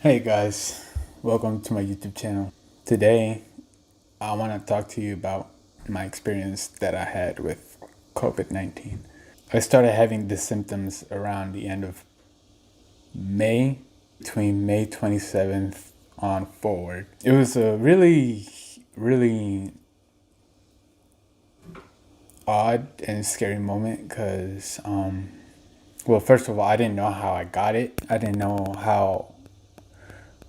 Hey guys, welcome to my YouTube channel. Today, I want to talk to you about my experience that I had with COVID-19. I started having the symptoms around the end of May, between May 27th on forward. It was a really odd and scary moment because, well, first of all, I didn't know how I got it. I didn't know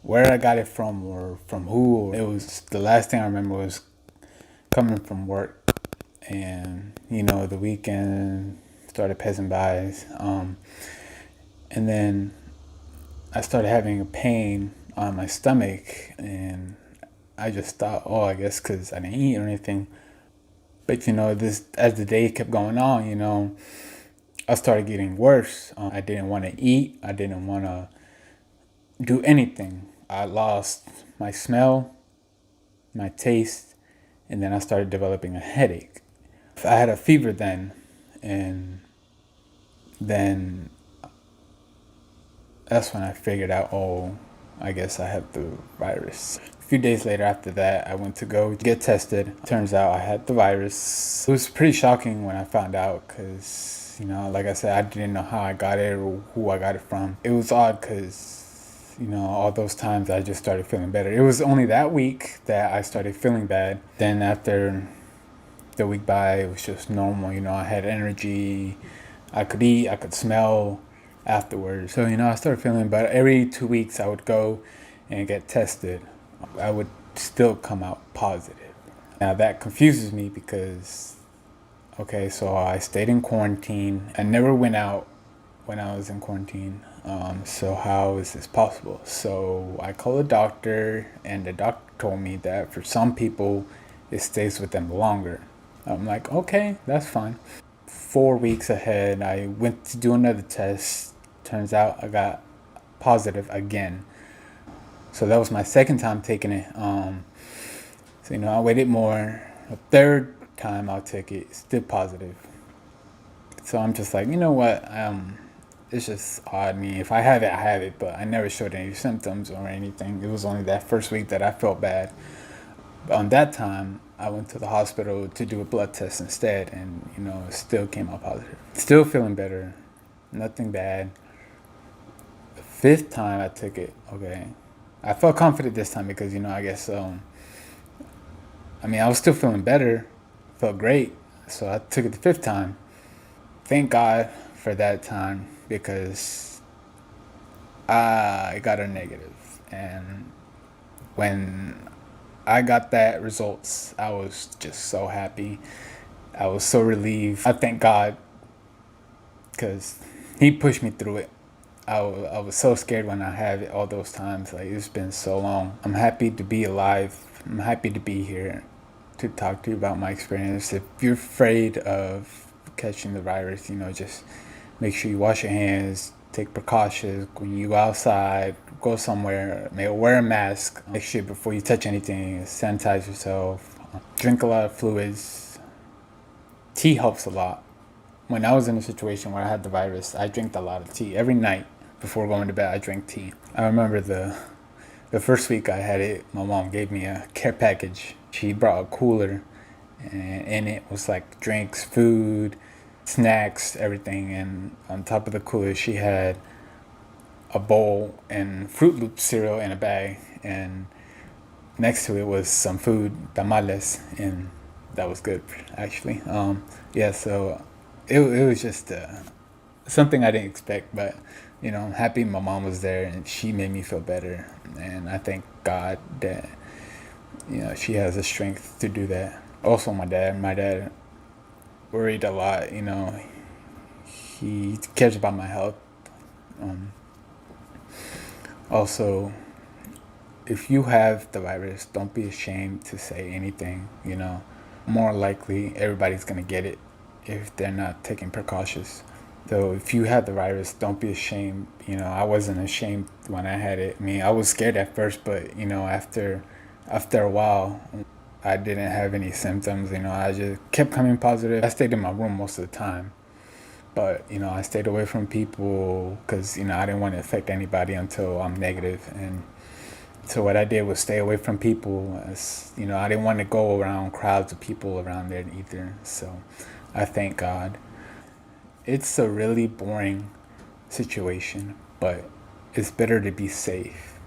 where I got it from or from who. It was the last thing I remember was coming from work, and the weekend started passing by, and then I started having a pain on my stomach, and I just thought, oh, I guess because I didn't eat or anything. But this as the day kept going on, I started getting worse. I didn't want to eat. I didn't want to do anything. I lost my smell, my taste, and then I started developing a headache. I had a fever then, and then that's when I figured out, oh, I guess I have the virus. A few days later after that, I went to go get tested. Turns out I had the virus. It was pretty shocking when I found out because, like I said, I didn't know how I got it or who I got it from. It was odd because, all those times I just started feeling better. It was only that week that I started feeling bad. Then after the week by, it was just normal. I had energy, I could eat, I could smell afterwards. So, I started feeling better. Every 2 weeks, I would go and get tested. I would still come out positive. Now, that confuses me because, okay, so I stayed in quarantine. I never went out when I was in quarantine. So how is this possible? So I called a doctor, and the doctor told me that for some people, it stays with them longer. I'm like, okay, that's fine. 4 weeks ahead, I went to do another test. Turns out I got positive again. So that was my second time taking it. So I waited more. A third time I'll take it, still positive. So I'm just like, you know what? It's just odd. I mean, if I have it, I have it, but I never showed any symptoms or anything. It was only that first week that I felt bad. On that time, I went to the hospital to do a blood test instead, and it still came out positive. Still feeling better, nothing bad. The fifth time I took it, okay, I felt confident this time because I guess I was still feeling better, felt great, so I took it the fifth time. Thank God for that time because I got a negative, and when I got that results, I was just so happy. I was so relieved. I thank God because He pushed me through it. I was so scared when I had it all those times. Like, it's been so long. I'm happy to be alive. I'm happy to be here to talk to you about my experience. If you're afraid of catching the virus, just make sure you wash your hands, take precautions when you go outside, go somewhere, wear a mask. Make sure before you touch anything, sanitize yourself. Drink a lot of fluids. Tea helps a lot. When I was in a situation where I had the virus, I drank a lot of tea. Every night before going to bed, I drank tea. I remember the first week I had it, my mom gave me a care package. She brought a cooler, and in it was like drinks, food, snacks, everything. And on top of the cooler, she had a bowl and Fruit Loop cereal in a bag, and next to it was some food, tamales, and that was good actually. Yeah, so it was just something I didn't expect, but I'm happy my mom was there and she made me feel better, and I thank God that she has the strength to do that. Also, my dad worried a lot. He cares about my health. Um, Also, if you have the virus, don't be ashamed to say anything. More likely everybody's gonna get it if they're not taking precautions. So if you have the virus, don't be ashamed. I wasn't ashamed when I had it. I mean, I was scared at first, but after a while, I didn't have any symptoms. I just kept coming positive. I stayed in my room most of the time, But, I stayed away from people because, I didn't want to affect anybody until I'm negative. And so what I did was stay away from people. As, I didn't want to go around crowds of people around there either. So I thank God. It's a really boring situation, but it's better to be safe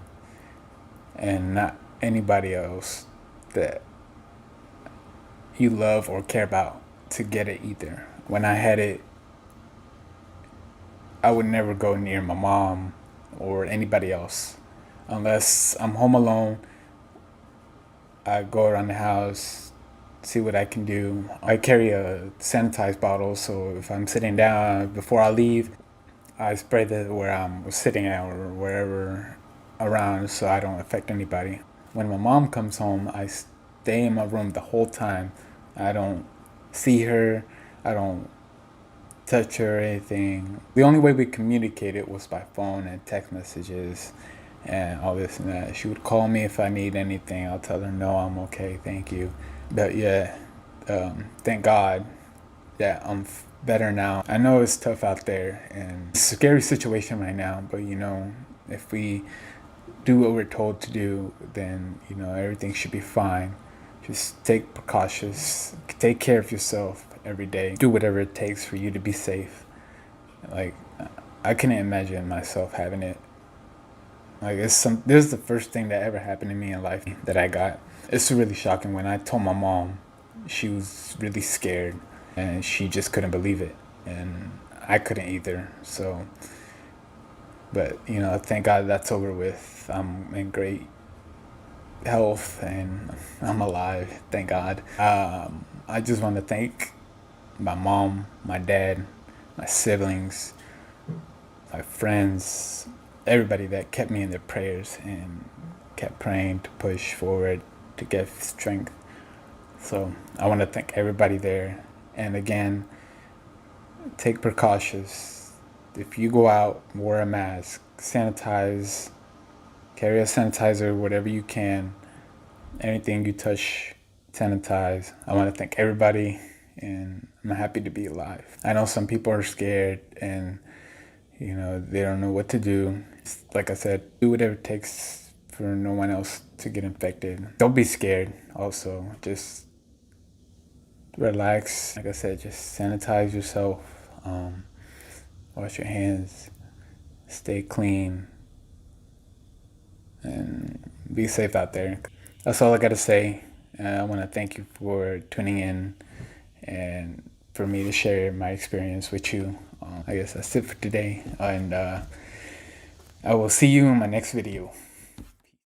and not anybody else that you love or care about to get it either. When I had it, I would never go near my mom or anybody else unless I'm home alone. I go around the house, see what I can do. I carry a sanitized bottle, so if I'm sitting down before I leave, I spray that where I'm sitting at or wherever around so I don't affect anybody. When my mom comes home, I stay in my room the whole time. I don't see her. I don't touch her or anything. The only way we communicated was by phone and text messages and all this and that. She would call me if I need anything. I'll tell her, no, I'm okay, thank you. But yeah, thank God that I'm better now. I know it's tough out there and it's a scary situation right now, but if we do what we're told to do, then everything should be fine. Just take precautions, take care of yourself every day. Do whatever it takes for you to be safe. Like, I couldn't imagine myself having it. Like, this is the first thing that ever happened to me in life that I got. It's really shocking. When I told my mom, she was really scared and she just couldn't believe it, and I couldn't either. So, but thank God that's over with. I'm in great health and I'm alive, thank God. I just want to thank my mom, my dad, my siblings, my friends, everybody that kept me in their prayers and kept praying to push forward, to get strength. So I want to thank everybody there. And again, take precautions. If you go out, wear a mask, sanitize, carry a sanitizer, whatever you can. Anything you touch, sanitize. I want to thank everybody, and I'm happy to be alive. I know some people are scared and they don't know what to do. Like I said, do whatever it takes for no one else to get infected. Don't be scared also. Just relax. Like I said, just sanitize yourself. Wash your hands. Stay clean. And be safe out there. That's all I got to say. I want to thank you for tuning in and for me to share my experience with you. I guess that's it for today. And I will see you in my next video.